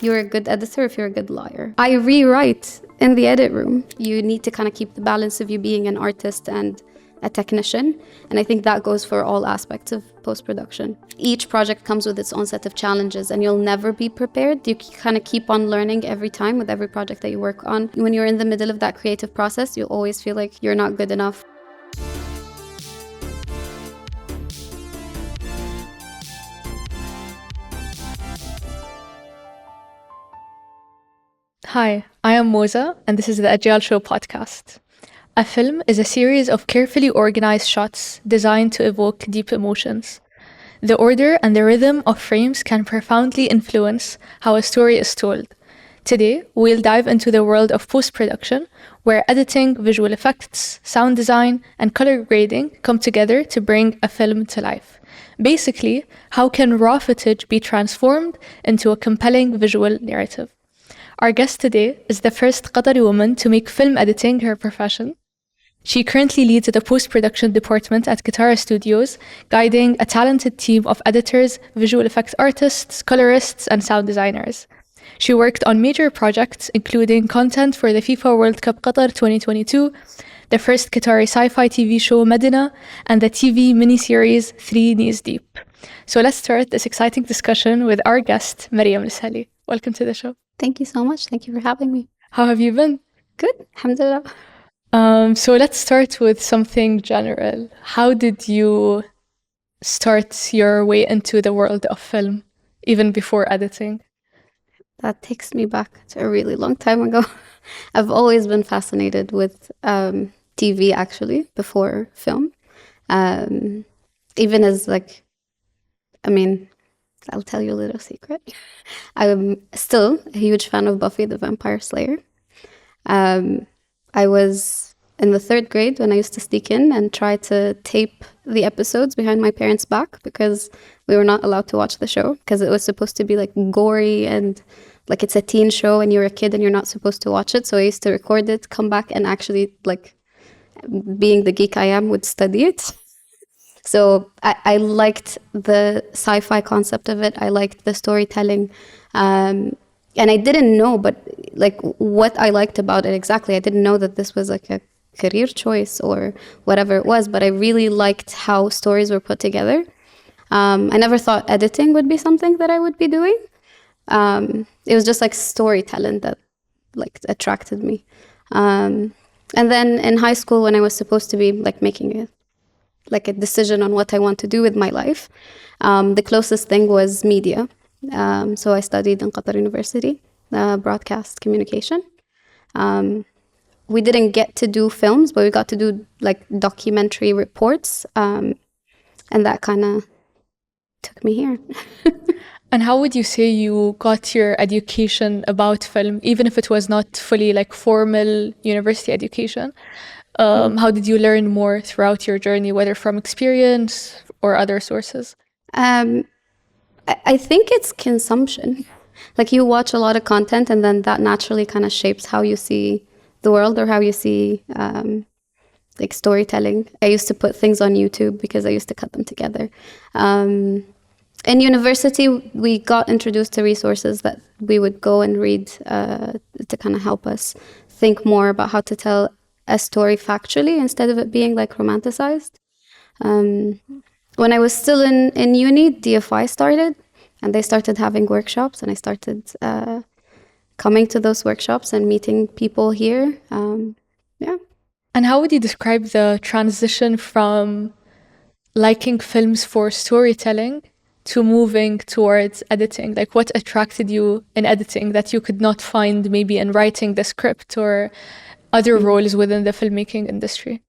you're a good editor if you're a good liar. I rewrite in the edit room. You need to kind of keep the balance of you being an artist and a technician. And I think that goes for all aspects of post-production. Each project comes with its own set of challenges and you'll never be prepared. You kind of keep on learning every time with every project that you work on. When you're in the middle of that creative process, you'll always feel like you're not good enough. Hi, I am Moza, and this is the Ajyal Show podcast. A film is a series of carefully organized shots designed to evoke deep emotions. The order and the rhythm of frames can profoundly influence how a story is told. Today, we'll dive into the world of post-production, where editing, visual effects, sound design, and color grading come together to bring a film to life. Basically, how can raw footage be transformed into a compelling visual narrative? Our guest today is the first Qatari woman to make film editing her profession. She currently leads the post-production department at Qatari Studios, guiding a talented team of editors, visual effects artists, colorists, and sound designers. She worked on major projects, including content for the FIFA World Cup Qatar 2022, the first Qatari sci-fi TV show Medina, and the TV miniseries 3 Knees Deep. So let's start this exciting discussion with our guest, Maryam Al Sahli. Welcome to the show. Thank you so much. Thank you for having me. How have you been? Good, alhamdulillah. So let's start with something general. How did you start your way into the world of film, even before editing? That takes me back to a really long time ago. I've always been fascinated with TV, actually, before film. Even as I'll tell you a little secret. I'm still a huge fan of Buffy the Vampire Slayer. I was in the 3rd grade when I used to sneak in and try to tape the episodes behind my parents' back because we were not allowed to watch the show because it was supposed to be like gory and like it's a teen show and you're a kid and you're not supposed to watch it. So I used to record it, come back and actually, like, being the geek I am, would study it. So I liked the sci-fi concept of it. I liked the storytelling. And I didn't know, but like what I liked about it exactly. I didn't know that this was like a career choice or whatever it was, but I really liked how stories were put together. I never thought editing would be something that I would be doing. It was just like storytelling that like attracted me. And then in high school, when I was supposed to be like making a decision on what I want to do with my life, the closest thing was media. So I studied in Qatar University, broadcast communication. We didn't get to do films, but we got to do like documentary reports. And that kind of took me here. And how would you say you got your education about film, even if it was not fully like formal university education? How did you learn more throughout your journey, whether from experience or other sources? I think it's consumption. Like you watch a lot of content and then that naturally kind of shapes how you see the world or how you see like storytelling. I used to put things on YouTube because I used to cut them together. In university, we got introduced to resources that we would go and read to kind of help us think more about how to tell a story factually instead of it being like romanticized. When I was still in uni, DFI started and they started having workshops and I started coming to those workshops and meeting people here. And how would you describe the transition from liking films for storytelling to moving towards editing? Like what attracted you in editing that you could not find maybe in writing the script or other roles within the filmmaking industry?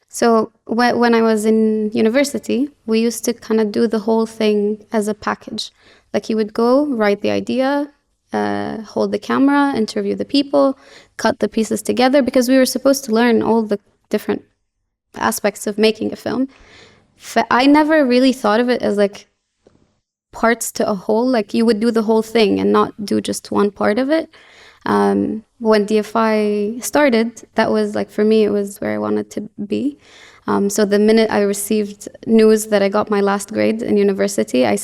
So when I was in university, we used to kind of do the whole thing as a package. Like you would go, write the idea, hold the camera, interview the people, cut the pieces together, because we were supposed to learn all the different aspects of making a film. I never really thought of it as like parts to a whole, like you would do the whole thing and not do just one part of it. When DFI started, that was like, for me, it was where I wanted to be. So the minute I received news that I got my last grade in university, I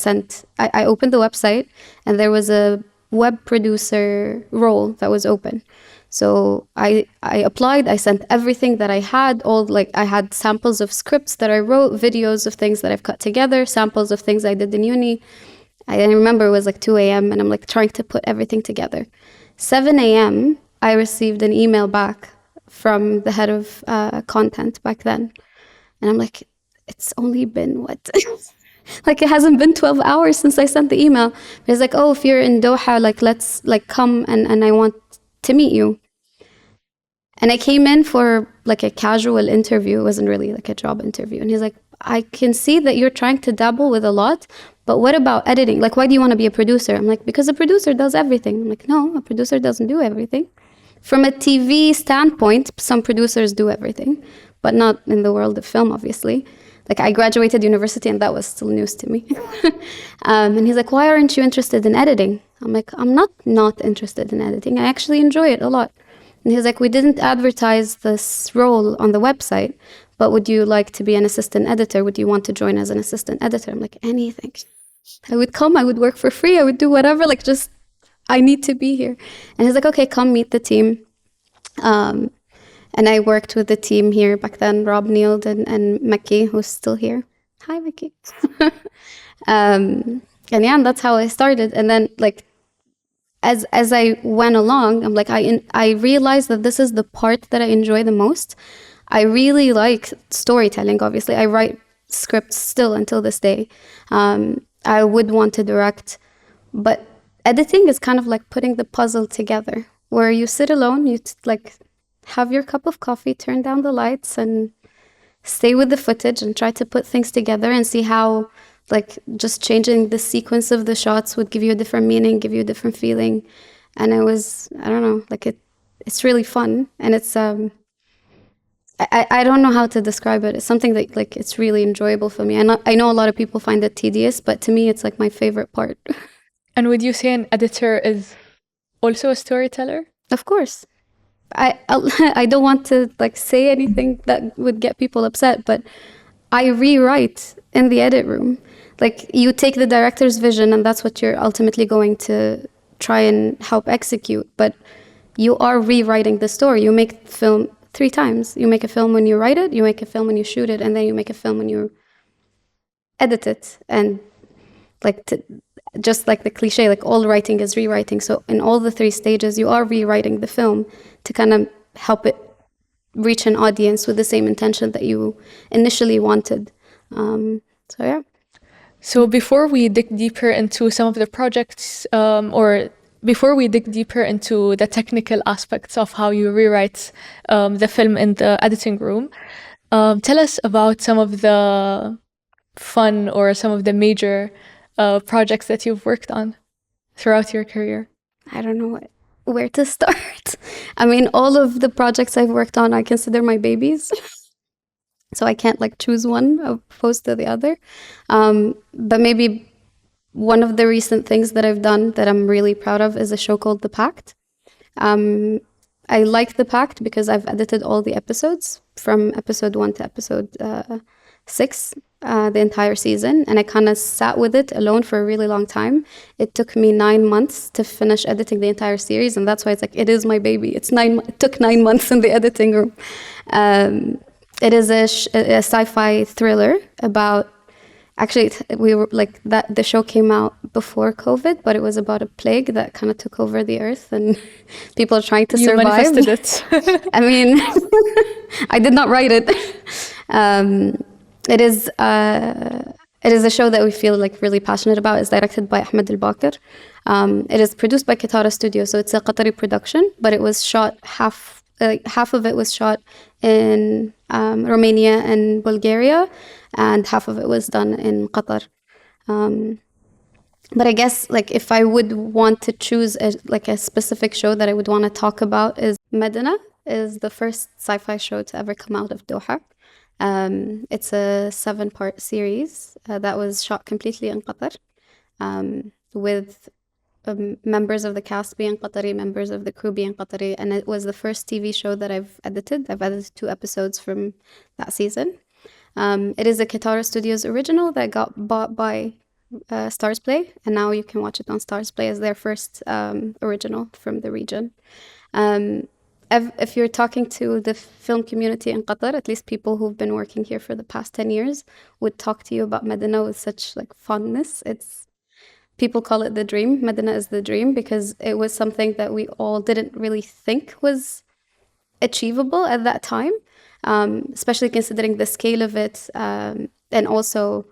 opened the website and there was a web producer role that was open. So I applied, I sent everything that I had, I had samples of scripts that I wrote, videos of things that I've cut together, samples of things I did in uni. I remember it was like 2 a.m. and I'm like trying to put everything together. 7 a.m. I received an email back from the head of content back then. And I'm like, it's only been what? Like it hasn't been 12 hours since I sent the email. But it's like, oh, if you're in Doha, like let's like come and I want to meet you. And I came in for like a casual interview. It wasn't really like a job interview. And he's like, I can see that you're trying to dabble with a lot, but what about editing? Like, why do you want to be a producer? I'm like, because a producer does everything. I'm like, no, a producer doesn't do everything. From a TV standpoint, some producers do everything, but not in the world of film, obviously. Like I graduated university and that was still news to me. And he's like, why aren't you interested in editing? I'm like, I'm not interested in editing. I actually enjoy it a lot. And he's like, we didn't advertise this role on the website, but would you like to be an assistant editor? Would you want to join as an assistant editor? I'm like, anything. I would come, I would work for free, I would do whatever, like just, I need to be here. And he's like, okay, come meet the team. And I worked with the team here back then, Rob Neild and Mekki, who's still here. Hi, Mekki. And yeah, and that's how I started. And then like, as I went along, I'm like, I realized that this is the part that I enjoy the most. I really like storytelling, obviously. I write scripts still until this day. I would want to direct, but editing is kind of like putting the puzzle together, where you sit alone, you like have your cup of coffee, turn down the lights, and stay with the footage and try to put things together and see how like just changing the sequence of the shots would give you a different meaning, give you a different feeling. And I don't know, like it's really fun. And it's, I don't know how to describe it. It's something that like, it's really enjoyable for me. And I know a lot of people find it tedious, but to me, it's like my favorite part. And would you say an editor is also a storyteller? Of course. I don't want to like say anything that would get people upset, but I rewrite in the edit room. Like you take the director's vision and that's what you're ultimately going to try and help execute, but you are rewriting the story. You make film 3 times. You make a film when you write it, you make a film when you shoot it, and then you make a film when you edit it. And like just like the cliche, like all writing is rewriting. So in all the 3 stages, you are rewriting the film to kind of help it reach an audience with the same intention that you initially wanted. So yeah. So before we dig deeper into some of the projects, or before we dig deeper into the technical aspects of how you rewrite the film in the editing room, tell us about some of the fun or some of the major projects that you've worked on throughout your career. I don't know where to start. I mean, all of the projects I've worked on, I consider my babies. So I can't like choose one opposed to the other. But maybe one of the recent things that I've done that I'm really proud of is a show called The Pact. I like The Pact because I've edited all the episodes from episode 1 to episode 6, the entire season. And I kind of sat with it alone for a really long time. It took me 9 months to finish editing the entire series. And that's why it's like, it is my baby. It took 9 months in the editing room. It is a sci-fi thriller about, actually, we were like that. The show came out before COVID, but it was about a plague that kind of took over the earth, and people are trying to survive. You manifested it. I mean, I did not write it. It is a show that we feel like really passionate about. It's directed by Ahmed Al-Bakr. It is produced by Qatari Studio, so it's a Qatari production, but it was shot half of it was shot in Romania and Bulgaria, and half of it was done in Qatar. But I guess like if I would want to choose a specific show that I would want to talk about, is Medina is the first sci-fi show to ever come out of Doha. It's a 7-part series that was shot completely in Qatar, with members of the cast being Qatari, members of the crew being Qatari, and it was the first TV show that I've edited. I've edited 2 episodes from that season. It is a Qatari Studios original that got bought by Stars Play, and now you can watch it on Stars Play as their first original from the region. If you're talking to the film community in Qatar, at least people who've been working here for the past 10 years would talk to you about Medina with such like fondness. People call it the dream. Medina is the dream because it was something that we all didn't really think was achievable at that time, especially considering the scale of it, and also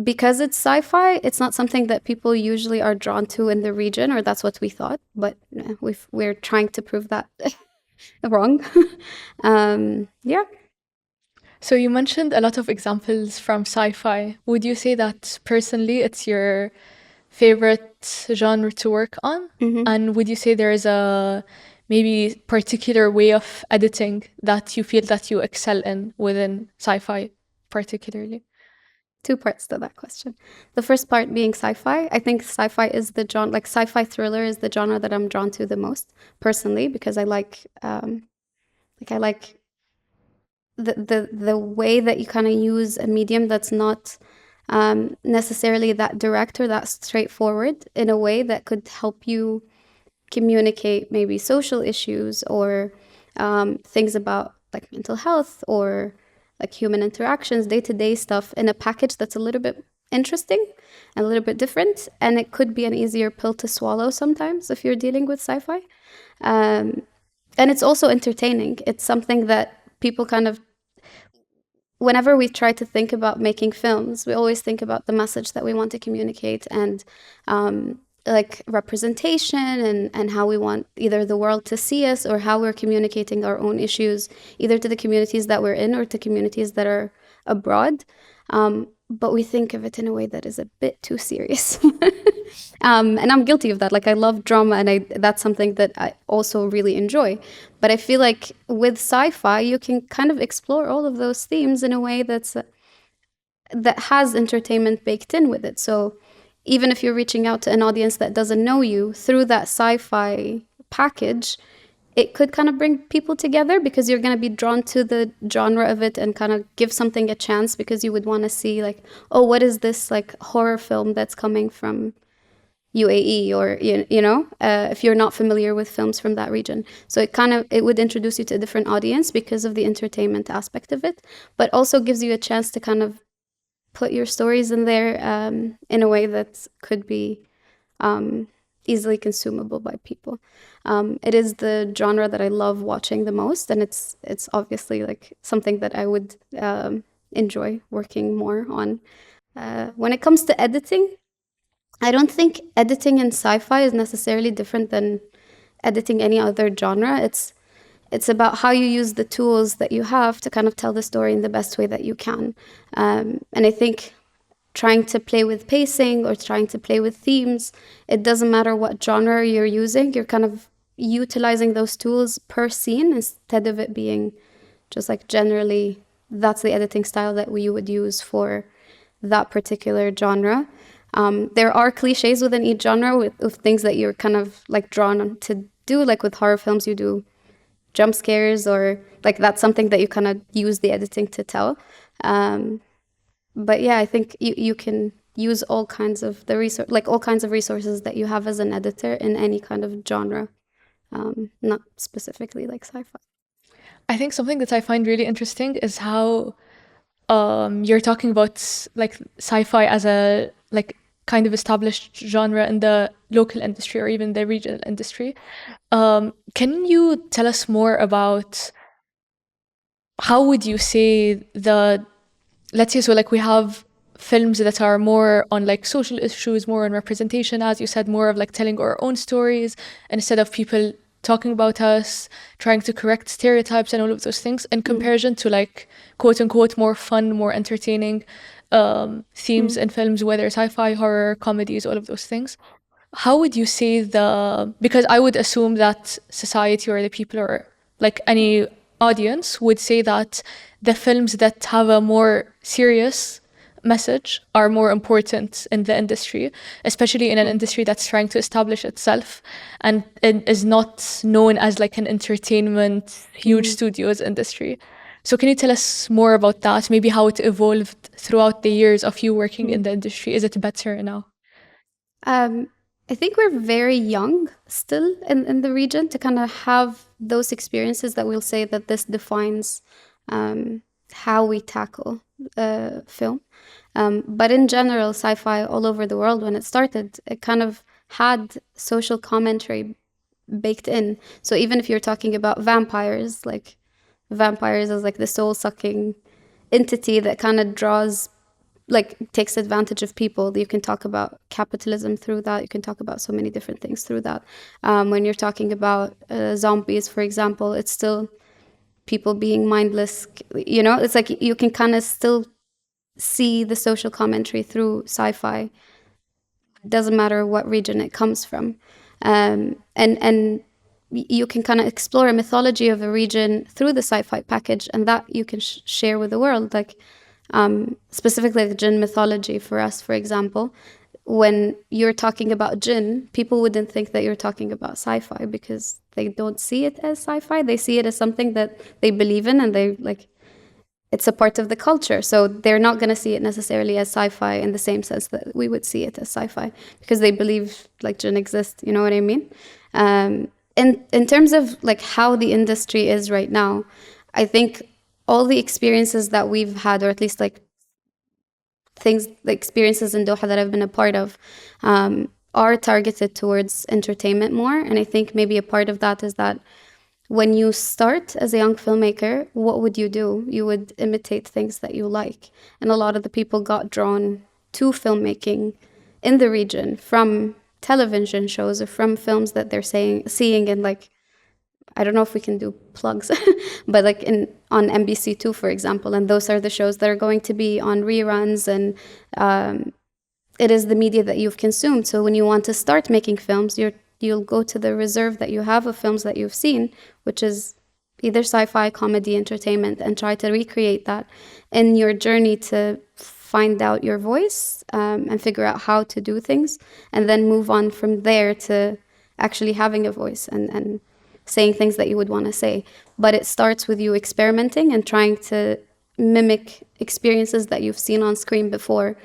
because it's sci-fi, it's not something that people usually are drawn to in the region, or that's what we thought. But we're trying to prove that wrong. Yeah. So you mentioned a lot of examples from sci-fi. Would you say that personally it's your favorite genre to work on? And would you say there is a maybe particular way of editing that you feel that you excel in within sci-fi particularly? Two parts to that question. The first part being sci-fi. I think sci-fi is the genre, like sci-fi thriller is the genre that I'm drawn to the most personally, because I like the way that you kind of use a medium that's not necessarily that direct or that straightforward in a way that could help you communicate maybe social issues or things about like mental health or like human interactions, day-to-day stuff in a package that's a little bit interesting and a little bit different. And it could be an easier pill to swallow sometimes if you're dealing with sci-fi. And it's also entertaining. It's something that people kind of, whenever we try to think about making films, we always think about the message that we want to communicate and like representation and how we want either the world to see us or how we're communicating our own issues, either to the communities that we're in or to communities that are abroad. But we think of it in a way that is a bit too serious. And I'm guilty of that. Like I love drama and that's something that I also really enjoy. But I feel like with sci-fi, you can kind of explore all of those themes in a way that has entertainment baked in with it. So even if you're reaching out to an audience that doesn't know you, through that sci-fi package, it could kind of bring people together because you're going to be drawn to the genre of it and kind of give something a chance because you would want to see like, oh, what is this like horror film that's coming from UAE or, if you're not familiar with films from that region. So it would introduce you to a different audience because of the entertainment aspect of it, but also gives you a chance to kind of put your stories in there in a way that could be easily consumable by people. It is the genre that I love watching the most, and it's obviously like something that I would enjoy working more on. When it comes to editing, I don't think editing in sci-fi is necessarily different than editing any other genre. It's about how you use the tools that you have to kind of tell the story in the best way that you can. And I think trying to play with pacing or trying to play with themes, it doesn't matter what genre you're using, you're kind of utilizing those tools per scene instead of it being just like generally, that's the editing style that you would use for that particular genre. There are cliches within each genre with things that you're kind of like drawn to do, like with horror films, you do jump scares or like that's something that you kind of use the editing to tell. But yeah, I think you can use all kinds of resources that you have as an editor in any kind of genre, not specifically like sci-fi. I think something that I find really interesting is how you're talking about like sci-fi as a like kind of established genre in the local industry or even the regional industry. Can you tell us more about how would you say let's say, so like we have films that are more on like social issues, more on representation, as you said, more of like telling our own stories instead of people talking about us, trying to correct stereotypes and all of those things, in comparison to like quote unquote more fun, more entertaining themes in films, whether sci-fi, horror, comedies, all of those things. How would you say because I would assume that society or the people or like any audience would say that the films that have a more serious message are more important in the industry, especially in an industry that's trying to establish itself and is not known as like an entertainment, huge studios industry. So can you tell us more about that? Maybe how it evolved throughout the years of you working in the industry? Is it better now? I think we're very young still in the region to kind of have those experiences that we'll say that this defines how we tackle film. But in general, sci-fi all over the world, when it started, it kind of had social commentary baked in. So even if you're talking about vampires, like vampires as like the soul-sucking entity that kind of draws, like takes advantage of people. You can talk about capitalism through that. You can talk about so many different things through that. When you're talking about zombies, for example, it's still people being mindless. You know, it's like you can kind of still see the social commentary through sci-fi. Doesn't matter what region it comes from. And you can kind of explore a mythology of a region through the sci-fi package, and that you can share with the world. Like specifically the jinn mythology for us, for example, when you're talking about jinn, people wouldn't think that you're talking about sci-fi because they don't see it as sci-fi. They see it as something that they believe in, and they like it's a part of the culture. So they're not going to see it necessarily as sci-fi in the same sense that we would see it as sci-fi because they believe like jinn exist. You know what I mean? In terms of like how the industry is right now, I think all the experiences that we've had, or at least like things, the experiences in Doha that I've been a part of, are targeted towards entertainment more. And I think maybe a part of that is that when you start as a young filmmaker, what would you do? You would imitate things that you like. And a lot of the people got drawn to filmmaking in the region from television shows or from films that they're seeing in like, I don't know if we can do plugs, but like on MBC2, for example, and those are the shows that are going to be on reruns, and it is the media that you've consumed. So when you want to start making films, you'll go to the reserve that you have of films that you've seen, which is either sci-fi, comedy, entertainment, and try to recreate that in your journey to find out your voice and figure out how to do things, and then move on from there to actually having a voice and saying things that you would want to say. But it starts with you experimenting and trying to mimic experiences that you've seen on screen before.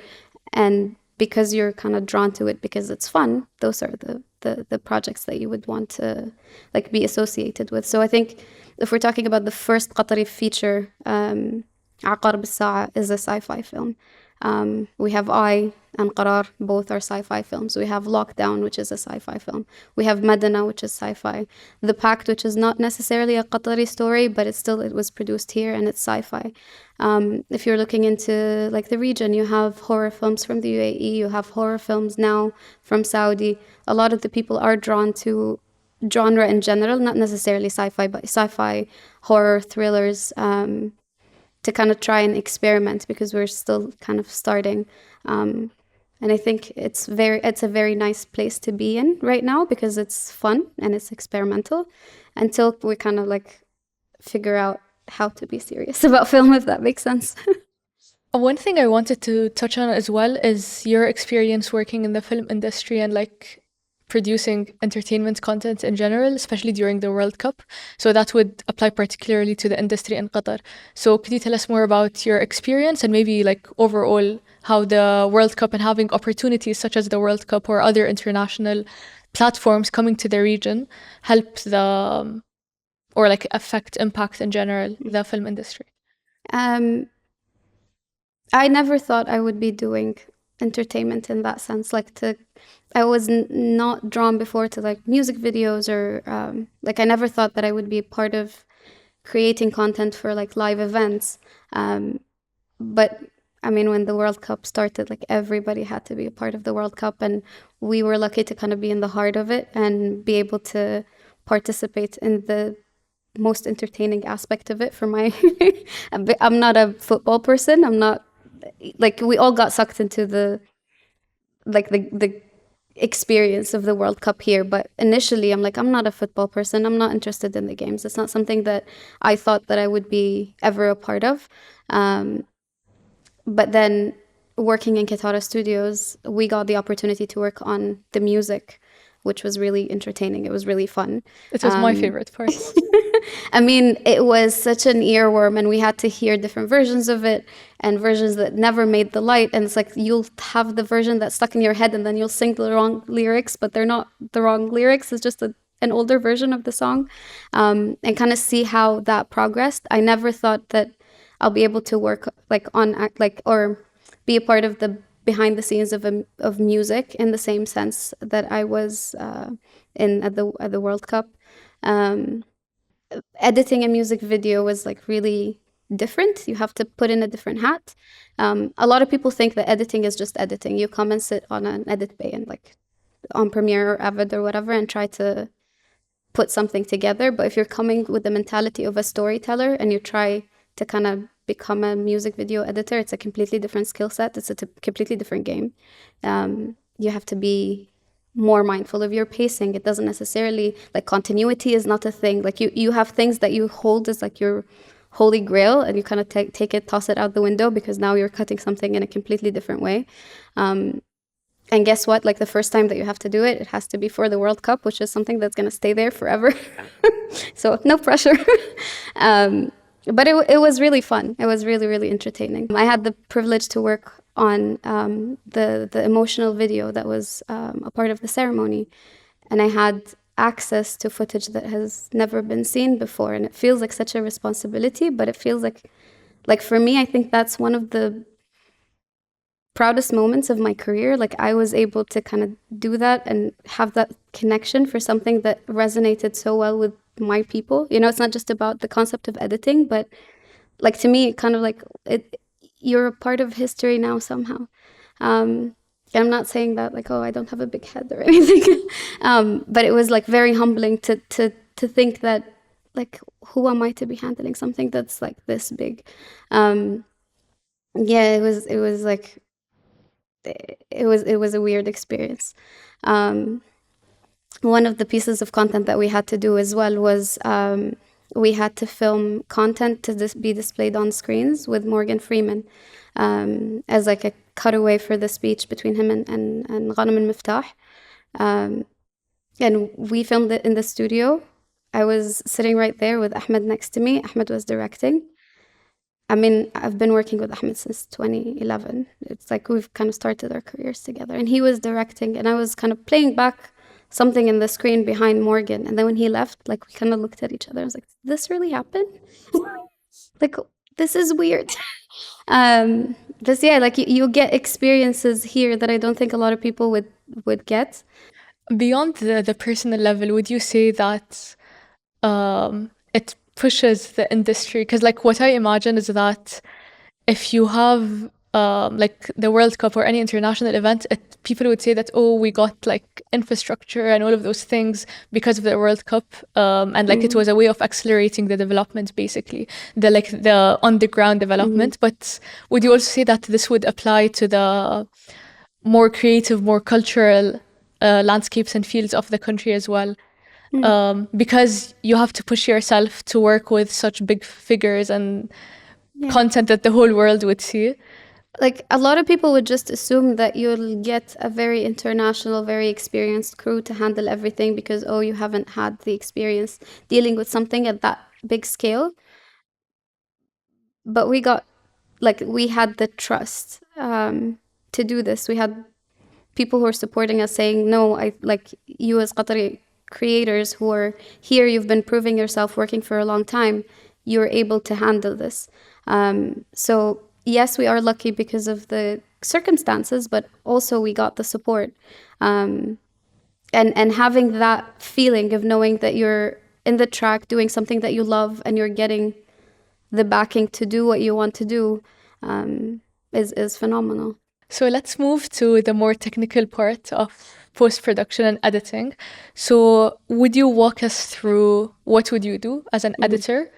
And because you're kind of drawn to it because it's fun, those are the projects that you would want to like be associated with. So I think if we're talking about the first Qatari feature, عقارب الساعة is a sci-fi film. We have I and Qarar, both are sci-fi films. We have Lockdown, which is a sci-fi film. We have Madana, which is sci-fi. The Pact, which is not necessarily a Qatari story, but it was produced here and it's sci-fi. If you're looking into like the region, you have horror films from the UAE, you have horror films now from Saudi. A lot of the people are drawn to genre in general, not necessarily sci-fi, but sci-fi, horror, thrillers, to kind of try and experiment because we're still kind of starting. And I think it's a very nice place to be in right now because it's fun and it's experimental until we kind of like figure out how to be serious about film, if that makes sense. One thing I wanted to touch on as well is your experience working in the film industry and like producing entertainment content in general, especially during the World Cup. So that would apply particularly to the industry in Qatar. So could you tell us more about your experience and maybe like overall how the World Cup and having opportunities such as the World Cup or other international platforms coming to the region help or like affect, impact in general, the film industry? I never thought I would be doing entertainment in that sense. I was not drawn before to like music videos or like I never thought that I would be a part of creating content for like live events. But I mean, when the World Cup started, like everybody had to be a part of the World Cup, and we were lucky to kind of be in the heart of it and be able to participate in the most entertaining aspect of it. For my, I'm not a football person. I'm not like we all got sucked into the experience of the World Cup here. But initially, I'm not a football person. I'm not interested in the games. It's not something that I thought that I would be ever a part of. But then working in Qatari studios, we got the opportunity to work on the music, which was really entertaining. It was really fun. It was my favorite part. I mean, it was such an earworm, and we had to hear different versions of it and versions that never made the light. And it's like you'll have the version that's stuck in your head, and then you'll sing the wrong lyrics, but they're not the wrong lyrics. It's just an older version of the song, and kind of see how that progressed. I never thought that I'll be able to work like on act like or be a part of the behind the scenes of music in the same sense that I was in at the World Cup. Um, Editing a music video was like really different. You have to put in a different hat. A lot of people think that editing is just editing. You come and sit on an edit bay and like on Premiere or Avid or whatever and try to put something together. But if you're coming with the mentality of a storyteller and you try to kind of become a music video editor, it's a completely different skill set. It's a completely different game. You have to be more mindful of your pacing. It doesn't necessarily, like, continuity is not a thing. Like you have things that you hold as like your holy grail, and you kind of take it, toss it out the window, because now you're cutting something in a completely different way. And guess what? Like, the first time that you have to do it, it has to be for the World Cup, which is something that's going to stay there forever. So no pressure. But it was really fun. It was really, really entertaining. I had the privilege to work on the emotional video that was a part of the ceremony. And I had access to footage that has never been seen before. And it feels like such a responsibility, but it feels like for me, I think that's one of the proudest moments of my career. Like, I was able to kind of do that and have that connection for something that resonated so well with my people. You know, it's not just about the concept of editing, but like, to me, kind of like you're a part of history now somehow. I'm not saying that like, oh, I don't have a big head or anything. But it was like very humbling to think that, like, who am I to be handling something that's like this big? Yeah, it was like, it was a weird experience. One of the pieces of content that we had to do as well was we had to film content to be displayed on screens with Morgan Freeman as like a cutaway for the speech between him and Ghanem al-Miftah. And we filmed it in the studio. I was sitting right there with Ahmed next to me. Ahmed was directing. I mean, I've been working with Ahmed since 2011. It's like we've kind of started our careers together. And he was directing, and I was kind of playing back something in the screen behind Morgan. And then when he left, like, we kind of looked at each other. I was like, did this really happen? Like, this is weird. But yeah, like, you get experiences here that I don't think a lot of people would get. Beyond the personal level, would you say that it pushes the industry? Because like what I imagine is that if you have like the World Cup or any international event, people would say that, oh, we got like infrastructure and all of those things because of the World Cup, and like it was a way of accelerating the development, basically, the on-the-ground development. But would you also say that this would apply to the more creative, more cultural landscapes and fields of the country as well? Because you have to push yourself to work with such big figures and content that the whole world would see. Like, a lot of people would just assume that you'll get a very international, very experienced crew to handle everything because, oh, you haven't had the experience dealing with something at that big scale. But we had the trust to do this. We had people who are supporting us saying, no, you as Qatari creators who are here, you've been proving yourself working for a long time, you're able to handle this. So yes, we are lucky because of the circumstances, but also we got the support. And having that feeling of knowing that you're in the track doing something that you love and you're getting the backing to do what you want to do is phenomenal. So let's move to the more technical part of post-production and editing. So would you walk us through what would you do as an editor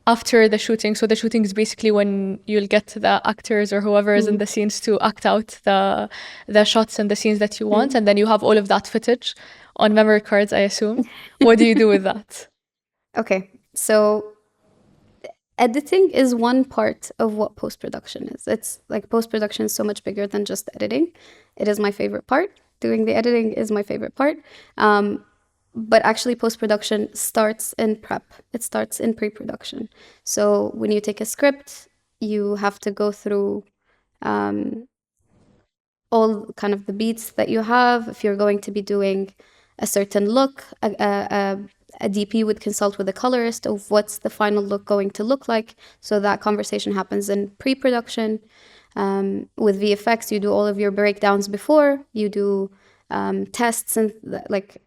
after the shooting? So the shooting is basically when you'll get the actors or whoever is in the scenes to act out the shots and the scenes that you want, and then you have all of that footage on memory cards, I assume. What do you do with that? Okay, so editing is one part of what post-production is. It's like post-production is so much bigger than just editing. It is my favorite part. Doing the editing is my favorite part. But actually post-production starts in prep. It starts in pre-production. So when you take a script, you have to go through all kind of the beats that you have. If you're going to be doing a certain look, a DP would consult with a colorist of what's the final look going to look like. So that conversation happens in pre-production. With VFX, you do all of your breakdowns before. You do tests and like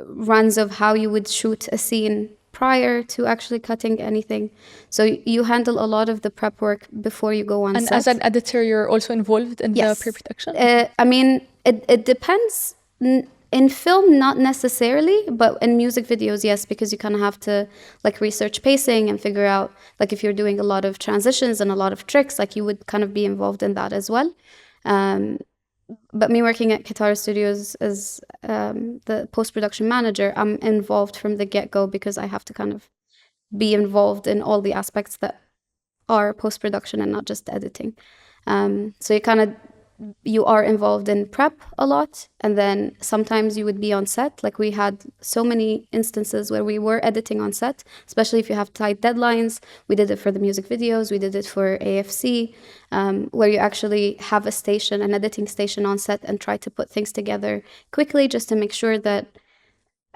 runs of how you would shoot a scene prior to actually cutting anything. So you handle a lot of the prep work before you go on And set. as an editor, you're also involved in Yes. the pre-production? I mean, it depends. In film, not necessarily, but in music videos, yes, because you kind of have to like research pacing and figure out, like if you're doing a lot of transitions and a lot of tricks, like you would kind of be involved in that as well. But me working at Qatari Studios as the post-production manager, I'm involved from the get-go because I have to kind of be involved in all the aspects that are post-production and not just editing. So you are involved in prep a lot, and then sometimes you would be on set. Like we had so many instances where we were editing on set, especially if you have tight deadlines. We did it for the music videos, we did it for AFC, where you actually have an editing station on set and try to put things together quickly just to make sure that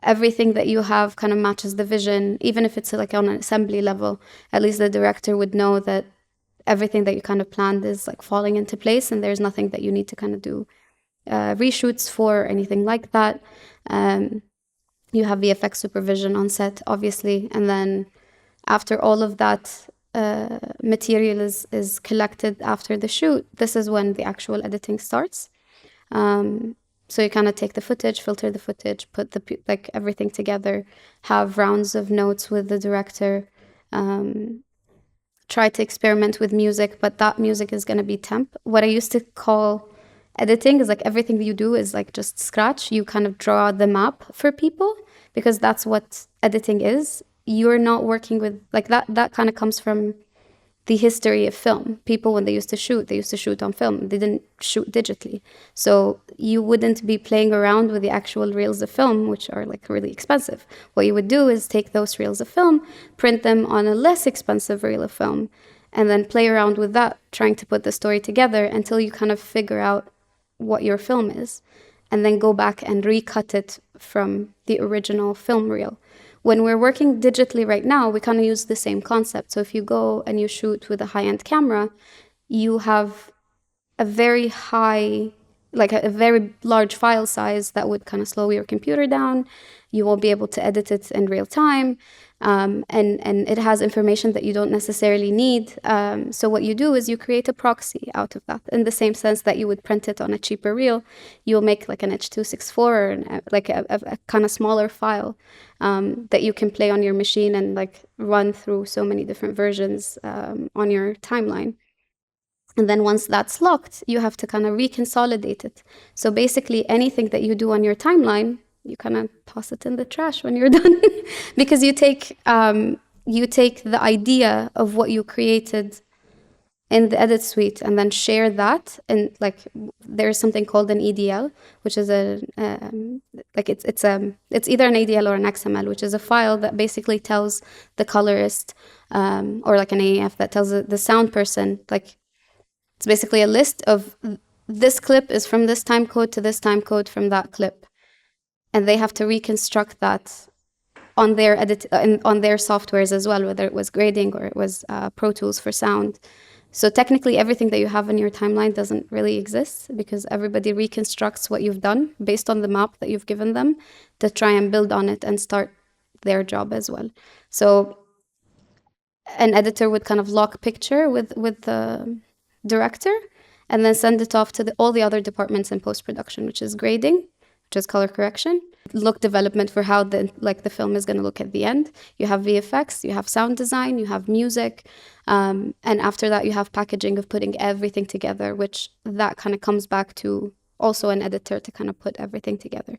everything that you have kind of matches the vision. Even if it's like on an assembly level, at least the director would know that everything that you kind of planned is like falling into place and there's nothing that you need to kind of do reshoots for or anything like that. You have VFX supervision on set, obviously. And then after all of that material is collected after the shoot, this is when the actual editing starts. So you kind of take the footage, filter the footage, put like everything together, have rounds of notes with the director, try to experiment with music, but that music is going to be temp. What I used to call editing is like everything that you do is like just scratch. You kind of draw the map for people because that's what editing is. You're not working with like that kind of comes from the history of film. People, when they used to shoot on film. They didn't shoot digitally. So you wouldn't be playing around with the actual reels of film, which are like really expensive. What you would do is take those reels of film, print them on a less expensive reel of film, and then play around with that, trying to put the story together until you kind of figure out what your film is, and then go back and recut it from the original film reel. When we're working digitally right now, we kind of use the same concept. So if you go and you shoot with a high-end camera, you have a very high, like a very large file size that would kind of slow your computer down. You won't be able to edit it in real time. And it has information that you don't necessarily need. So what you do is you create a proxy out of that, in the same sense that you would print it on a cheaper reel. You'll make like an H.264 or like a kind of smaller file that you can play on your machine and like run through so many different versions on your timeline. And then once that's locked, you have to kind of reconsolidate it. So basically anything that you do on your timeline, you kind of toss it in the trash when you're done because you take the idea of what you created in the edit suite and then share that. And like there's something called an EDL, which is it's either an ADL or an XML, which is a file that basically tells the colorist or like an AEF that tells the sound person, like it's basically a list of this clip is from this time code to this time code from that clip. And they have to reconstruct that on their on their softwares as well, whether it was grading or it was Pro Tools for sound. So technically everything that you have in your timeline doesn't really exist because everybody reconstructs what you've done based on the map that you've given them to try and build on it and start their job as well. So an editor would kind of lock picture with the director and then send it off to all the other departments in post-production, which is grading, which is color correction, look development for how the film is going to look at the end. You have VFX, you have sound design, you have music, and after that you have packaging of putting everything together, which that kind of comes back to also an editor to kind of put everything together.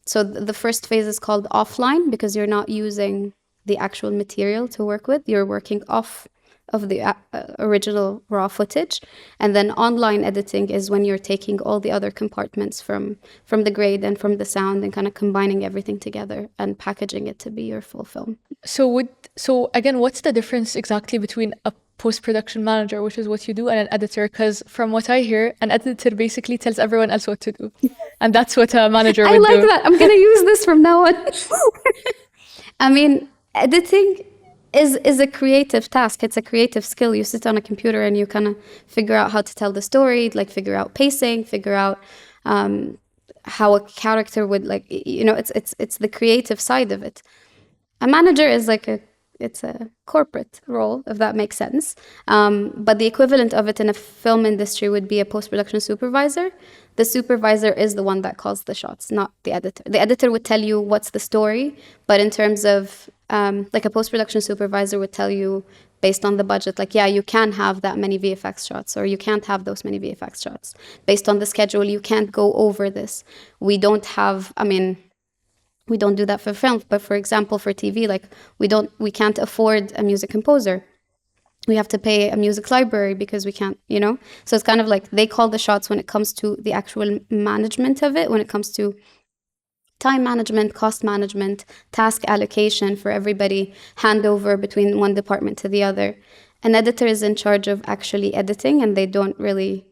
So the first phase is called offline because you're not using the actual material to work with. You're working off of the original raw footage. And then online editing is when you're taking all the other compartments from the grade and from the sound and kind of combining everything together and packaging it to be your full film. So again, what's the difference exactly between a post-production manager, which is what you do, and an editor? Because from what I hear, an editor basically tells everyone else what to do. And that's what a manager would do. I like that. I'm going to use this from now on. I mean, editing is a creative task. It's a creative skill. You sit on a computer and you kind of figure out how to tell the story, like figure out pacing, figure out how a character would, like, you know, it's the creative side of it. A manager is like it's a corporate role, if that makes sense. But the equivalent of it in a film industry would be a post-production supervisor. The supervisor is the one that calls the shots, not the editor. The editor would tell you what's the story, but in terms of, like a post-production supervisor would tell you based on the budget, like, yeah, you can have that many VFX shots, or you can't have those many VFX shots. Based on the schedule, you can't go over this. We don't have, I mean, we don't do that for film, but for example, for TV, like we can't afford a music composer. We have to pay a music library because we can't, you know? So it's kind of like they call the shots when it comes to the actual management of it, when it comes to time management, cost management, task allocation for everybody, handover between one department to the other. An editor is in charge of actually editing, and they don't really,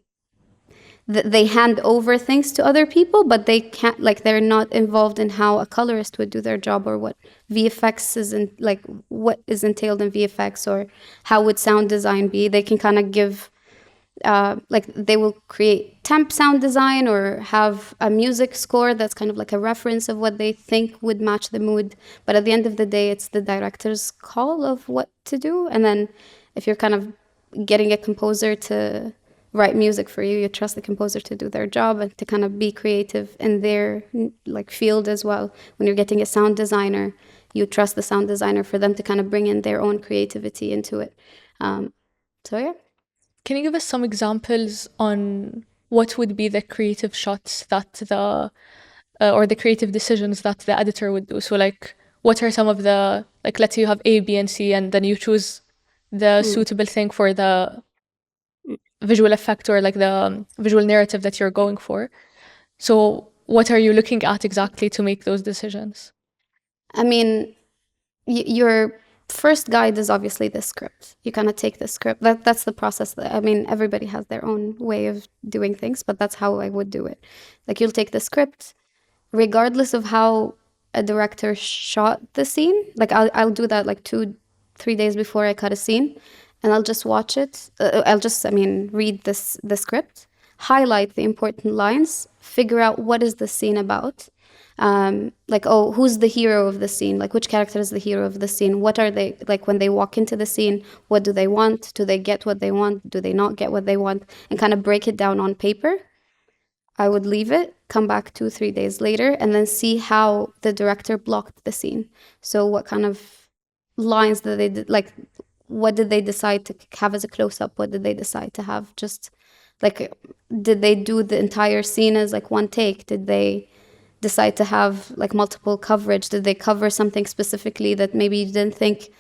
they hand over things to other people, but they can't, like, they're not involved in how a colorist would do their job, or what VFX is in, like, what is entailed in VFX, or how would sound design be. They can kind of give, like, they will create temp sound design or have a music score that's kind of like a reference of what they think would match the mood. But at the end of the day, it's the director's call of what to do. And then if you're kind of getting a composer to write music for you, you trust the composer to do their job and to kind of be creative in their, like, field as well. When you're getting a sound designer, you trust the sound designer for them to kind of bring in their own creativity into it. So yeah. Can you give us some examples on what would be the creative shots that the or the creative decisions that the editor would do? So, like, what are some of the, like, let's say you have A, B, and C, and then you choose the suitable thing for the visual effect, or like the visual narrative that you're going for. So what are you looking at exactly to make those decisions? I mean, your first guide is obviously the script. You kind of take the script. That's the process. I mean, everybody has their own way of doing things, but that's how I would do it. Like, you'll take the script, regardless of how a director shot the scene. Like, I'll do that like 2-3 days before I cut a scene, and I'll just watch it. Read the script, highlight the important lines, figure out what is the scene about. Like, oh, who's the hero of the scene? Like, which character is the hero of the scene? What are they, like, when they walk into the scene, what do they want? Do they get what they want? Do they not get what they want? And kind of break it down on paper. I would leave it, come back 2-3 days later, and then see how the director blocked the scene. So what kind of lines did they did, like, what did they decide to have as a close-up? What did they decide to have just, like, did they do the entire scene as, like, one take? Did they decide to have, like, multiple coverage? Did they cover something specifically that maybe you didn't think,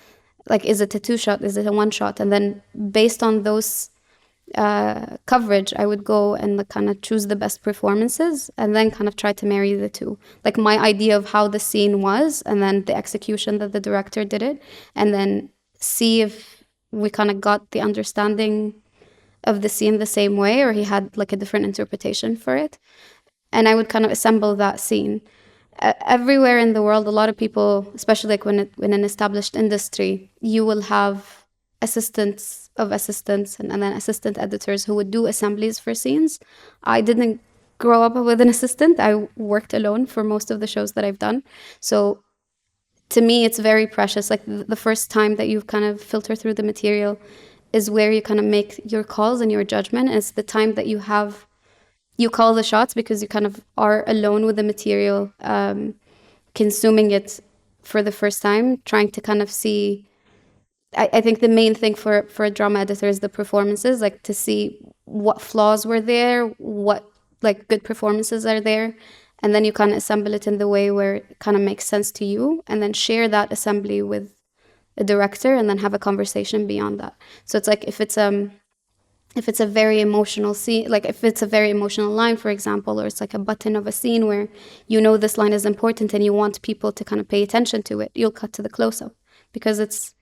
like, is it a 2-shot? Is it a 1-shot? And then based on those coverage, I would go and, like, kind of choose the best performances and then kind of try to marry the two. Like, my idea of how the scene was, and then the execution that the director did it, and then see if we kind of got the understanding of the scene the same way, or he had, like, a different interpretation for it. And I would kind of assemble that scene. Everywhere in the world, a lot of people, especially like when an established industry, you will have assistants of assistants and then assistant editors who would do assemblies for scenes. I didn't grow up with an assistant. I worked alone for most of the shows that I've done. So to me, it's very precious. Like, the first time that you kind of filter through the material is where you kind of make your calls and your judgment. It's the time that you call the shots because you kind of are alone with the material, consuming it for the first time, trying to kind of see. I think the main thing for a drama editor is the performances, like, to see what flaws were there, what, like, good performances are there. And then you kind of assemble it in the way where it kind of makes sense to you, and then share that assembly with a director and then have a conversation beyond that. So it's like if it's a very emotional scene, like if it's a very emotional line, for example, or it's like a button of a scene where you know this line is important and you want people to kind of pay attention to it, you'll cut to the close-up because it's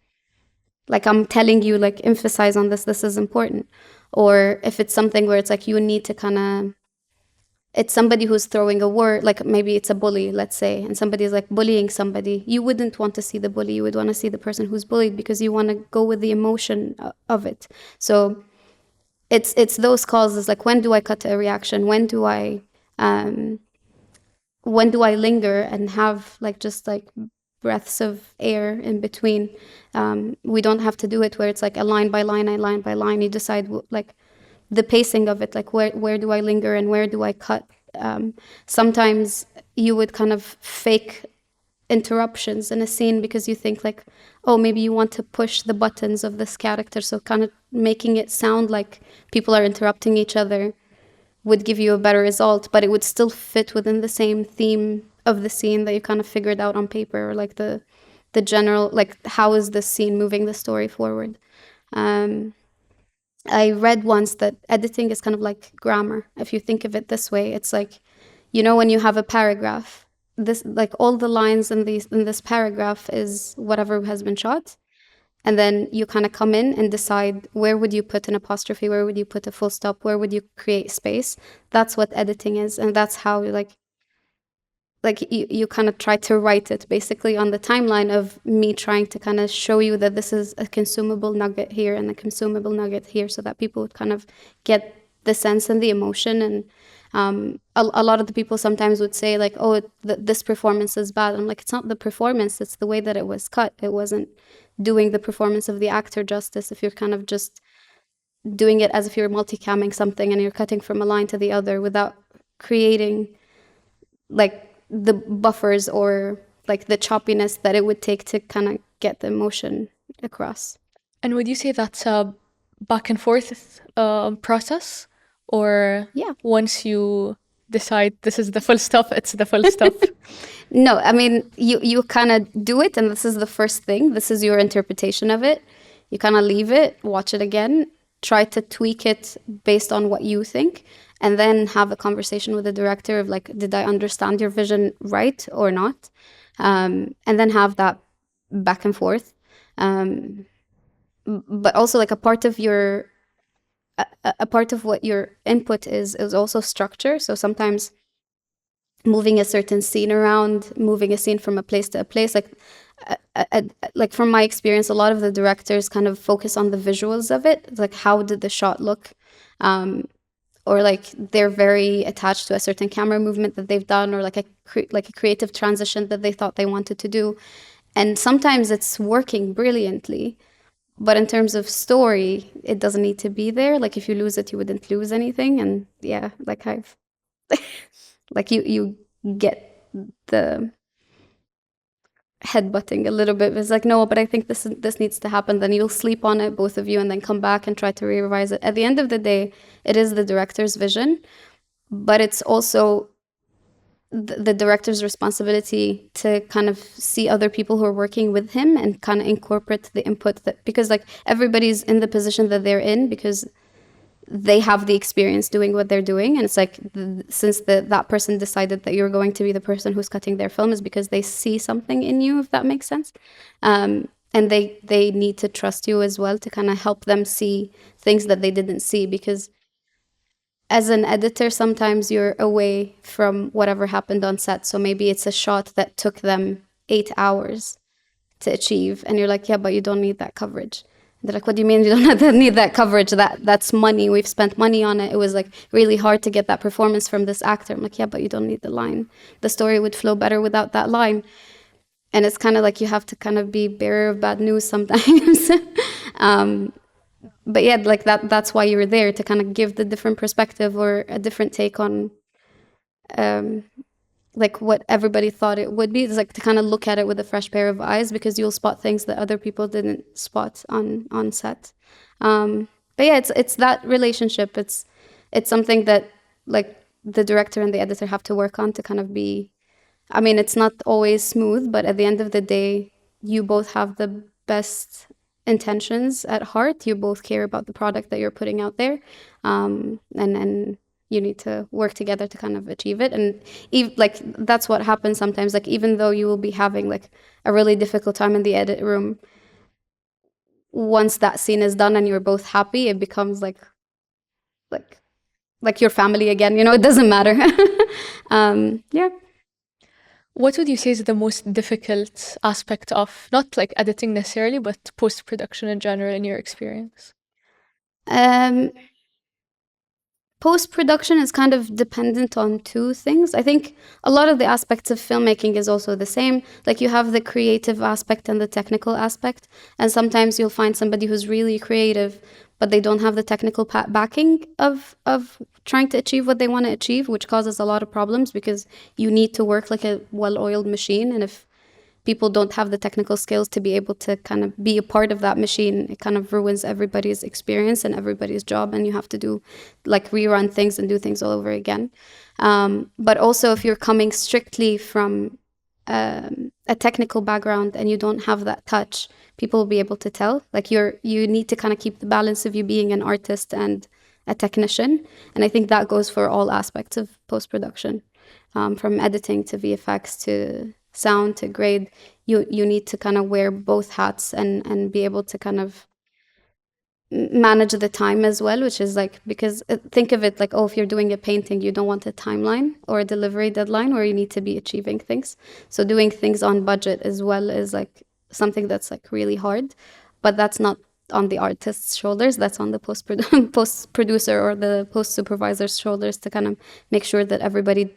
like I'm telling you, like, emphasize on this, this is important. Or if it's something where it's like you need to kind of, it's somebody who's throwing a word, like maybe it's a bully, let's say, and somebody's like bullying somebody, you wouldn't want to see the bully, you would want to see the person who's bullied because you want to go with the emotion of it. So it's those calls, is like, when do I cut to a reaction? When do I linger and have like just like breaths of air in between? We don't have to do it where it's like a line by line, a line by line. You decide like the pacing of it, like where do I linger and where do I cut? Sometimes you would kind of fake interruptions in a scene because you think like, oh, maybe you want to push the buttons of this character, so kind of making it sound like people are interrupting each other would give you a better result, but it would still fit within the same theme of the scene that you kind of figured out on paper, or like the general, like, how is this scene moving the story forward? I read once that editing is kind of like grammar. If you think of it this way, it's like, you know, when you have a paragraph, this, like, all the lines in this paragraph is whatever has been shot. And then you kind of come in and decide, where would you put an apostrophe? Where would you put a full stop? Where would you create space? That's what editing is. And that's how, like you kind of try to write it basically on the timeline of me trying to kind of show you that this is a consumable nugget here and a consumable nugget here, so that people would kind of get the sense and the emotion. And a lot of the people sometimes would say like, oh, this performance is bad. I'm like, it's not the performance, it's the way that it was cut. It wasn't doing the performance of the actor justice if you're kind of just doing it as if you're multicamming something and you're cutting from a line to the other without creating like the buffers or like the choppiness that it would take to kind of get the emotion across. And would you say that's a back and forth process? Or Yeah. once you decide this is the full stop, it's the full stop? No, I mean, you kind of do it, and this is the first thing. This is your interpretation of it. You kind of leave it, watch it again, try to tweak it based on what you think, and then have a conversation with the director of like, did I understand your vision right or not? And then have that back and forth. But also, like, a part of what your input is also structure. So sometimes moving a certain scene around, moving a scene from a place to a place, like from my experience, a lot of the directors kind of focus on the visuals of it. It's like, how did the shot look? Or like they're very attached to a certain camera movement that they've done, or like a creative transition that they thought they wanted to do. And sometimes it's working brilliantly, but in terms of story, it doesn't need to be there. Like, if you lose it, you wouldn't lose anything. And yeah, like I've like you get the headbutting a little bit. It's like, no, but I think this needs to happen. Then you'll sleep on it, both of you, and then come back and try to revise it. At the end of the day, it is the director's vision, but it's also the director's responsibility to kind of see other people who are working with him and kind of incorporate the input that, because like everybody's in the position that they're in because they have the experience doing what they're doing. And it's like, since that person decided that you're going to be the person who's cutting their film, is because they see something in you, if that makes sense. And they need to trust you as well to kind of help them see things that they didn't see, because as an editor, sometimes you're away from whatever happened on set. So maybe it's a shot that took them 8 hours to achieve, and you're like, yeah, but you don't need that coverage. They're like, what do you mean you don't need that coverage? That's money. We've spent money on it. It was like really hard to get that performance from this actor. I'm like, yeah, but you don't need the line. The story would flow better without that line. And it's kind of like you have to kind of be bearer of bad news sometimes. But yeah, like that's why you're there, to kind of give the different perspective or a different take on like what everybody thought it would be. It's like to kind of look at it with a fresh pair of eyes, because you'll spot things that other people didn't spot on set. But yeah, it's that relationship. It's something that like the director and the editor have to work on to kind of be, I mean, it's not always smooth, but at the end of the day, you both have the best intentions at heart. You both care about the product that you're putting out there, and you need to work together to kind of achieve it. And like that's what happens sometimes. Like even though you will be having like a really difficult time in the edit room, once that scene is done and you're both happy, it becomes like your family again. You know, it doesn't matter. Yeah. What would you say is the most difficult aspect of not like editing necessarily, but post-production in general in your experience? Post-production is kind of dependent on two things. I think a lot of the aspects of filmmaking is also the same. Like you have the creative aspect and the technical aspect. And sometimes you'll find somebody who's really creative, but they don't have the technical backing of trying to achieve what they want to achieve, which causes a lot of problems because you need to work like a well-oiled machine. And if people don't have the technical skills to be able to kind of be a part of that machine, it kind of ruins everybody's experience and everybody's job, and you have to do like rerun things and do things all over again. But also if you're coming strictly from a technical background and you don't have that touch, people will be able to tell. Like you need to kind of keep the balance of you being an artist and a technician. And I think that goes for all aspects of post-production, from editing to VFX to sound to grade. You need to kind of wear both hats and be able to kind of manage the time as well, which is like, because think of it like, oh, if you're doing a painting, you don't want a timeline or a delivery deadline where you need to be achieving things. So doing things on budget as well is like something that's like really hard, but that's not on the artist's shoulders. That's on the post producer or the post supervisor's shoulders to kind of make sure that everybody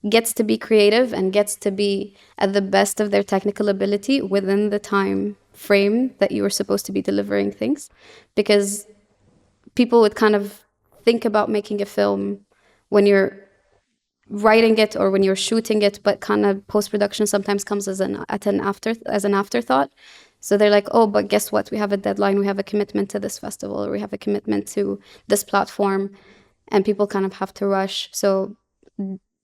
gets to be creative and gets to be at the best of their technical ability within the time frame that you were supposed to be delivering things. Because people would kind of think about making a film when you're writing it or when you're shooting it, but kind of post-production sometimes comes as an afterthought. So they're like, oh, but guess what? We have a deadline, we have a commitment to this festival, or we have a commitment to this platform, and people kind of have to rush. So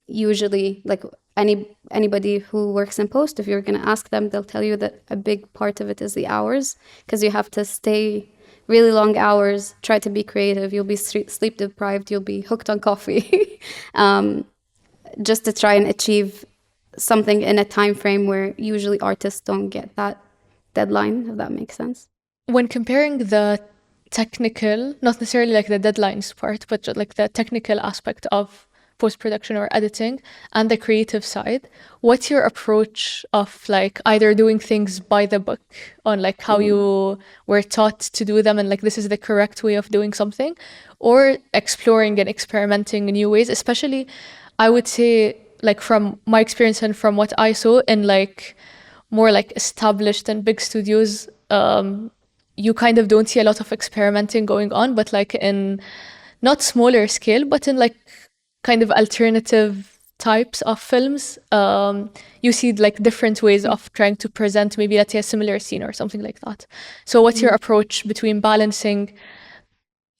usually, like anybody who works in post, if you're going to ask them, they'll tell you that a big part of it is the hours, because you have to stay really long hours, try to be creative, you'll be sleep deprived, you'll be hooked on coffee, just to try and achieve something in a time frame where usually artists don't get that deadline, if that makes sense. When comparing the technical, not necessarily like the deadlines part, but just like the technical aspect of post-production or editing and the creative side, what's your approach of like either doing things by the book on like how you were taught to do them and like this is the correct way of doing something, or exploring and experimenting in new ways? Especially, I would say, like from my experience and from what I saw in like more like established and big studios, you kind of don't see a lot of experimenting going on, but like in not smaller scale, but in like kind of alternative types of films, you see like different ways of trying to present maybe, let's say, a similar scene or something like that. So what's your approach between balancing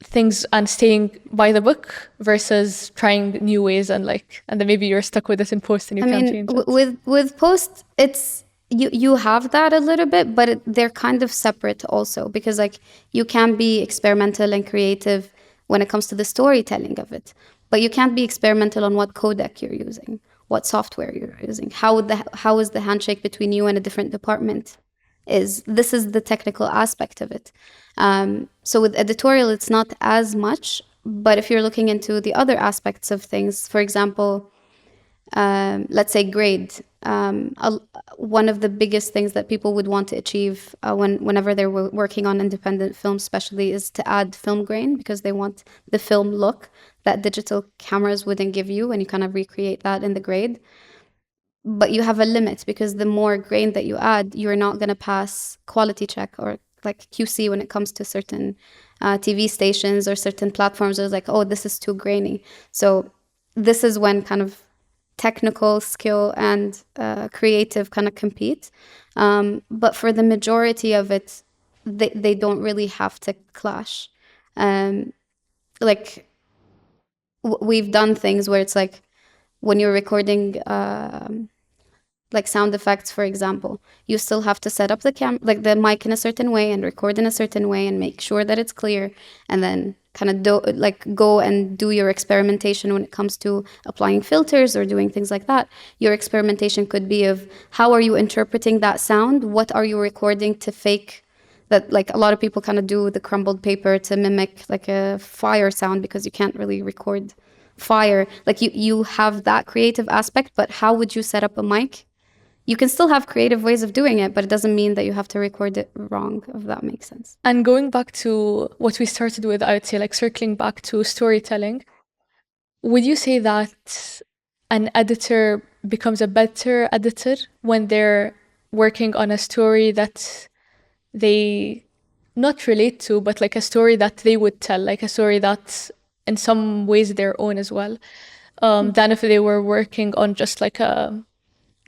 things and staying by the book versus trying new ways and then maybe you're stuck with it in post and you can't change it? With post, it's you have that a little bit, but they're kind of separate also, because like you can be experimental and creative when it comes to the storytelling of it. But you can't be experimental on what codec you're using, what software you're using, how is the handshake between you and a different department is. This is the technical aspect of it. So with editorial, it's not as much. But if you're looking into the other aspects of things, for example, let's say grade. One of the biggest things that people would want to achieve whenever they're working on independent films, especially, is to add film grain, because they want the film look that digital cameras wouldn't give you, and you kind of recreate that in the grade. But you have a limit, because the more grain that you add, you're not going to pass quality check or like QC when it comes to certain TV stations or certain platforms. It's like, oh, this is too grainy. So this is when kind of technical skill and creative kind of compete. But for the majority of it, they don't really have to clash. Like we've done things where it's like when you're recording like sound effects, for example, you still have to set up the mic in a certain way and record in a certain way and make sure that it's clear, and then kind of go and do your experimentation when it comes to applying filters or doing things like that. Your experimentation could be of how are you interpreting that sound? What are you recording to fake that? Like a lot of people kind of do the crumbled paper to mimic like a fire sound because you can't really record fire. Like you have that creative aspect, but how would you set up a mic? You can still have creative ways of doing it, but it doesn't mean that you have to record it wrong, if that makes sense. And going back to what we started with, I would say, like circling back to storytelling, would you say that an editor becomes a better editor when they're working on a story that they not relate to, but like a story that they would tell, like a story that's in some ways their own as well, than if they were working on just like a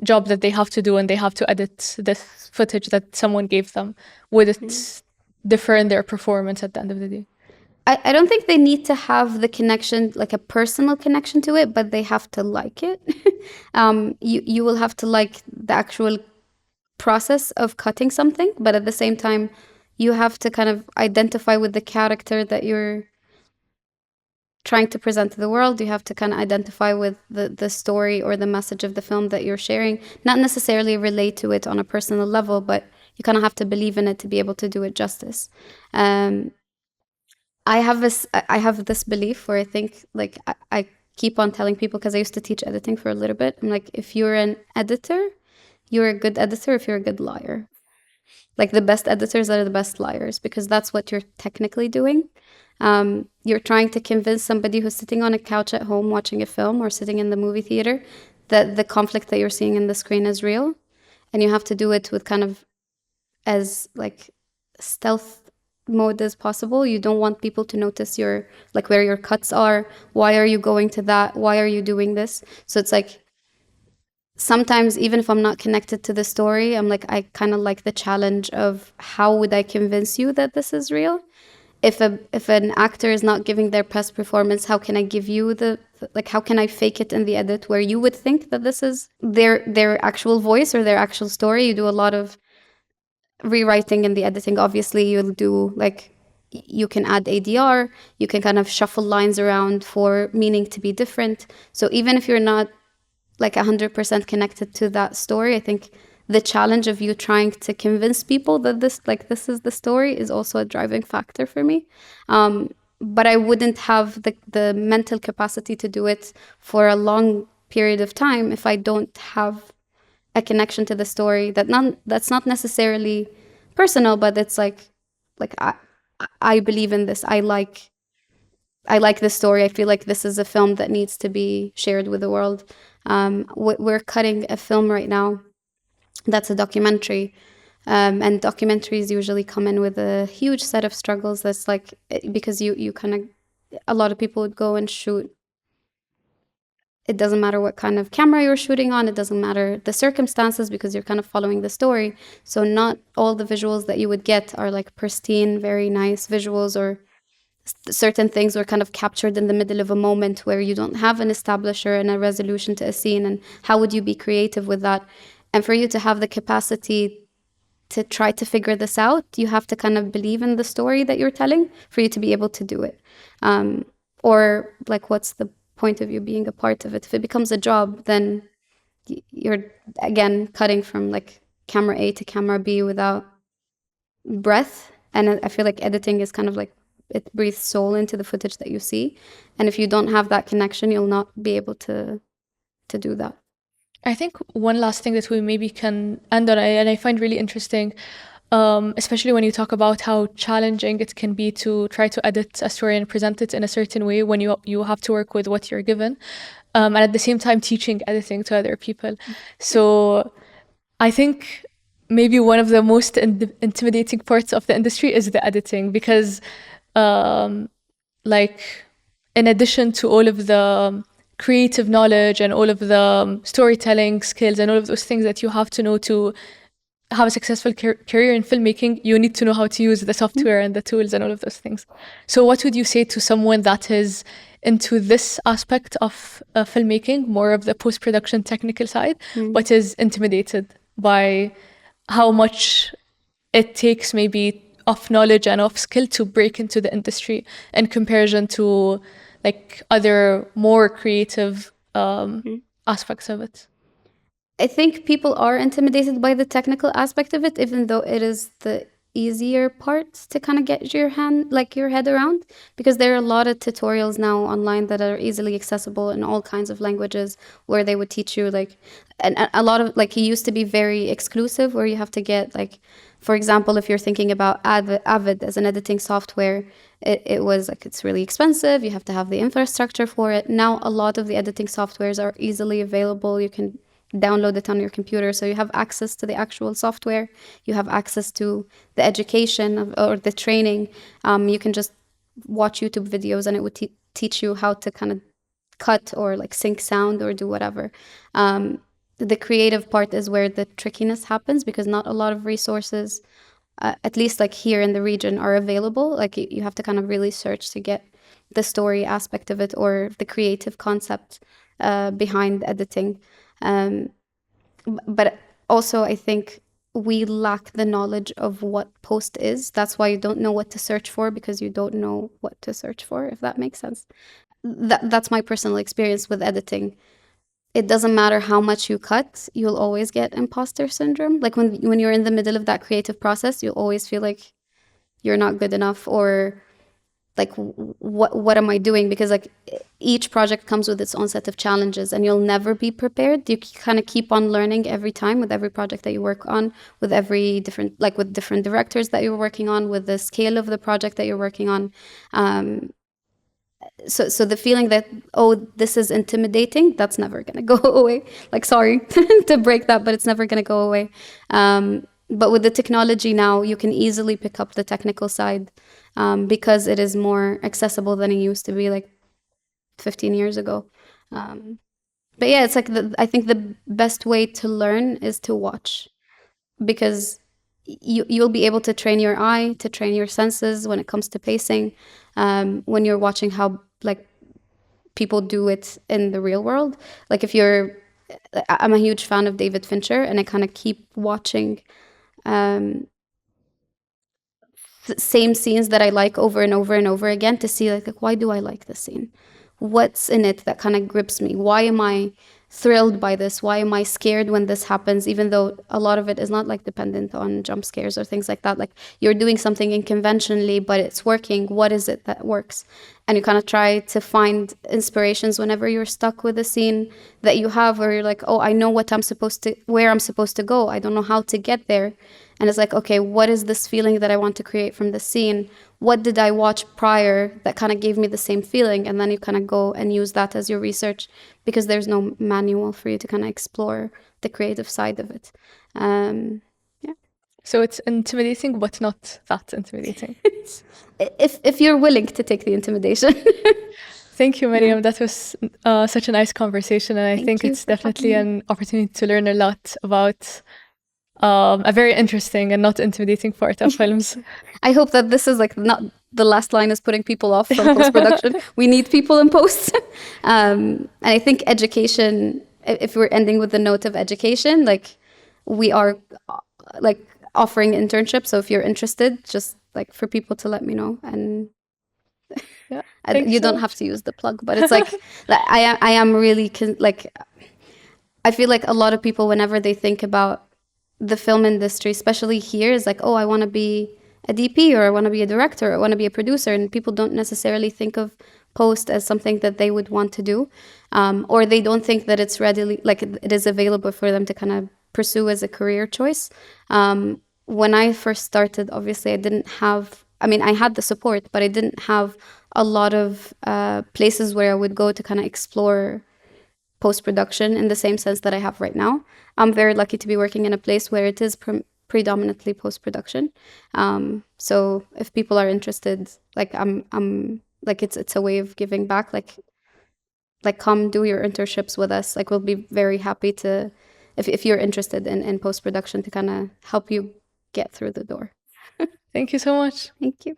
job that they have to do and they have to edit this footage that someone gave them? Would it differ in their performance at the end of the day? I don't think they need to have the connection, like a personal connection to it, but they have to like it. You will have to like the actual process of cutting something, but at the same time, you have to kind of identify with the character that you're trying to present to the world. You have to kind of identify with the story or the message of the film that you're sharing, not necessarily relate to it on a personal level, but you kind of have to believe in it to be able to do it justice. I have this belief where I think, like, I keep on telling people, because I used to teach editing for a little bit. I'm like, if you're an editor, you're a good editor if you're a good liar. Like, the best editors are the best liars, because that's what you're technically doing. You're trying to convince somebody who's sitting on a couch at home watching a film or sitting in the movie theater that the conflict that you're seeing in the screen is real. And you have to do it with kind of as like stealth mode as possible. You don't want people to notice your, like, where your cuts are. Why are you going to that? Why are you doing this? So it's like, sometimes even if I'm not connected to the story, I'm like, I kind of like the challenge of how would I convince you that this is real? If an actor is not giving their best performance, how can I give you how can I fake it in the edit where you would think that this is their actual voice or their actual story? You do a lot of rewriting in the editing. Obviously, you'll do, like, you can add ADR, you can kind of shuffle lines around for meaning to be different. So even if you're not like 100% connected to that story, I think the challenge of you trying to convince people that this is the story is also a driving factor for me. But I wouldn't have the mental capacity to do it for a long period of time if I don't have a connection to the story that's not necessarily personal, but it's like I believe in this. I like this story. I feel like this is a film that needs to be shared with the world. We're cutting a film right now that's a documentary, and documentaries usually come in with a huge set of struggles. That's like, because you kind of, a lot of people would go and shoot. It doesn't matter what kind of camera you're shooting on. It doesn't matter the circumstances, because you're kind of following the story. So not all the visuals that you would get are like pristine, very nice visuals, or certain things were kind of captured in the middle of a moment where you don't have an establisher and a resolution to a scene. And how would you be creative with that? And for you to have the capacity to try to figure this out, you have to kind of believe in the story that you're telling for you to be able to do it. Or like, what's the point of you being a part of it? If it becomes a job, then you're, again, cutting from like camera A to camera B without breath. And I feel like editing is kind of like, it breathes soul into the footage that you see. And if you don't have that connection, you'll not be able to do that. I think one last thing that we maybe can end on, and I find really interesting, especially when you talk about how challenging it can be to try to edit a story and present it in a certain way when you have to work with what you're given, and at the same time teaching editing to other people. So I think maybe one of the most intimidating parts of the industry is the editing, because like, in addition to all of the creative knowledge and all of the storytelling skills and all of those things that you have to know to have a successful career in filmmaking, you need to know how to use the software and the tools and all of those things. So what would you say to someone that is into this aspect of filmmaking, more of the post-production technical side, but is intimidated by how much it takes maybe of knowledge and of skill to break into the industry in comparison to like other more creative aspects of it? I think people are intimidated by the technical aspect of it, even though it is the easier part to kind of get your head around, because there are a lot of tutorials now online that are easily accessible in all kinds of languages, where they would teach you like, and a lot of like, it used to be very exclusive, where you have to get like, for example, if you're thinking about Avid as an editing software, it was like, it's really expensive, you have to have the infrastructure for it. Now a lot of the editing softwares are easily available. You can download it on your computer, so you have access to the actual software, you have access to the education or the training. You can just watch YouTube videos and it would teach you how to kind of cut or like sync sound or do whatever. The creative part is where the trickiness happens, because not a lot of resources, at least like here in the region, are available. Like you have to kind of really search to get the story aspect of it or the creative concept behind editing. But also I think we lack the knowledge of what post is. That's why you don't know what to search for, because you don't know what to search for, if that makes sense. That's my personal experience with editing. It doesn't matter how much you cut, you'll always get imposter syndrome. Like when you're in the middle of that creative process, you'll always feel like you're not good enough, or like, what am I doing? Because like each project comes with its own set of challenges, and you'll never be prepared. You kind of keep on learning every time with every project that you work on, with every different, like with different directors that you're working on, with the scale of the project that you're working on. So the feeling that, oh, this is intimidating, that's never gonna go away. Like, sorry to break that, but it's never gonna go away. But with the technology now, you can easily pick up the technical side, because it is more accessible than it used to be like 15 years ago. But yeah, it's like I think the best way to learn is to watch, because you'll be able to train your eye, to train your senses when it comes to pacing, when you're watching how like people do it in the real world. Like I'm a huge fan of David Fincher, and I kind of keep watching same scenes that I like over and over and over again, to see like why do I like this scene? What's in it that kind of grips me? Why am I thrilled by this? Why am I scared when this happens? Even though a lot of it is not like dependent on jump scares or things like that. Like you're doing something unconventionally, but it's working. What is it that works? And you kind of try to find inspirations whenever you're stuck with a scene that you have, or you're like, oh, I know where I'm supposed to go. I don't know how to get there. And it's like, okay, what is this feeling that I want to create from this scene? What did I watch prior that kind of gave me the same feeling? And then you kind of go and use that as your research, because there's no manual for you to kind of explore the creative side of it. Yeah. So it's intimidating, but not that intimidating. if you're willing to take the intimidation. Thank you, Maryam. That was such a nice conversation. And I think it's definitely an opportunity to learn a lot about a very interesting and not intimidating part of films. I hope that this is like not the last line is putting people off from post-production. We need people in post. And I think education, if we're ending with the note of education, like we are like offering internships. So if you're interested, just like for people to let me know. And yeah, you don't have to use the plug, but it's like I am really like, I feel like a lot of people, whenever they think about the film industry, especially here, is like, oh, I want to be a DP, or I want to be a director, or I want to be a producer. And people don't necessarily think of post as something that they would want to do, or they don't think that it's readily, like it is available for them to kind of pursue as a career choice. When I first started, obviously I had the support, but I didn't have a lot of places where I would go to kind of explore post-production in the same sense that I have right now. I'm very lucky to be working in a place where it is predominantly post-production. So if people are interested, like I'm like it's a way of giving back. Like come do your internships with us. Like we'll be very happy to, if you're interested in post-production, to kind of help you get through the door. Thank you so much. Thank you.